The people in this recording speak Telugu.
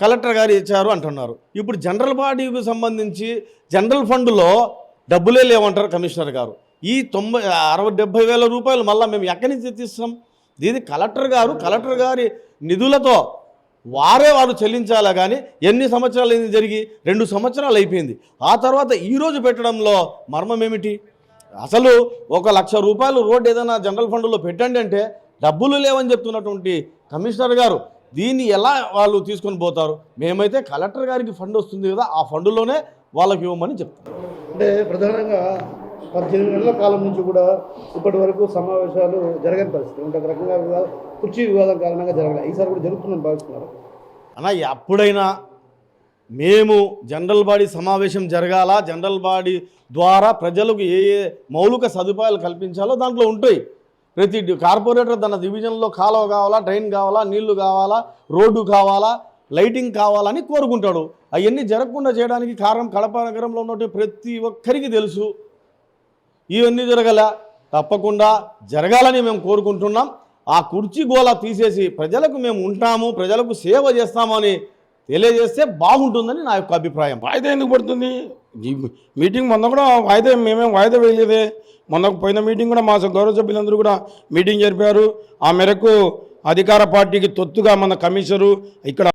కలెక్టర్ గారు ఇచ్చారు అంటున్నారు. ఇప్పుడు జనరల్ బాడీకి సంబంధించి జనరల్ ఫండ్లో డబ్బులే లేవంటారు కమిషనర్ గారు. ఈ 60-70 వేల రూపాయలు మళ్ళీ మేము ఎక్కడి నుంచి తీస్తాం? దీన్ని కలెక్టర్ గారి నిధులతో వారు చెల్లించాలా. కానీ ఎన్ని సంవత్సరాలు ఇది జరిగి 2 సంవత్సరాలు అయిపోయింది. ఆ తర్వాత ఈరోజు పెట్టడంలో మర్మం ఏమిటి? అసలు 1 లక్ష రూపాయలు రోడ్డు ఏదైనా జనరల్ ఫండ్లో పెట్టండి అంటే డబ్బులు లేవని చెప్తున్నటువంటి కమిషనర్ గారు దీన్ని ఎలా వాళ్ళు తీసుకొని పోతారు? మేమైతే కలెక్టర్ గారికి ఫండ్ వస్తుంది కదా, ఆ ఫండ్లోనే వాళ్ళకి ఇవ్వమని చెప్తాం. అంటే ప్రధానంగా 18 నెలల కాలం నుంచి కూడా ఇప్పటి వరకు సమావేశాలు జరగని పరిస్థితి. అంటే ఒక రకంగా కుర్చీ వివాదం కారణంగా జరగలేదు. ఈసారి కూడా జరుగుతుందని భావిస్తున్నారు అన్న. ఎప్పుడైనా మేము జనరల్ బాడీ సమావేశం జరగాల, జనరల్ బాడీ ద్వారా ప్రజలకు ఏ మౌలిక సదుపాయాలు కల్పించాలో దాంట్లో ఉంటాయి. ప్రతి కార్పొరేటర్ తన డివిజన్లో కాలువ కావాలా, డ్రైన్ కావాలా, నీళ్లు కావాలా, రోడ్డు కావాలా, లైటింగ్ కావాలని కోరుకుంటాడు. అవన్నీ జరగకుండా చేయడానికి కారణం కడప నగరంలో ఉన్నట్టు ప్రతి ఒక్కరికి తెలుసు. ఇవన్నీ తప్పకుండా జరగాలని మేము కోరుకుంటున్నాం. ఆ కుర్చీ గోళ తీసేసి ప్రజలకు మేము ఉంటాము, ప్రజలకు సేవ చేస్తామని తెలియజేస్తే బాగుంటుందని నా యొక్క అభిప్రాయం. వాయిదా ఎందుకు పడుతుంది? మీటింగ్ మొన్న కూడా మేమేం వాయిదా వేయలేదే. మొన్న పోయిన మీటింగ్ కూడా మా గౌరవ సభ్యులందరూ కూడా మీటింగ్ జరిపారు. ఆ మేరకు అధికార పార్టీకి తొత్తుగా మన కమిషనరు ఇక్కడ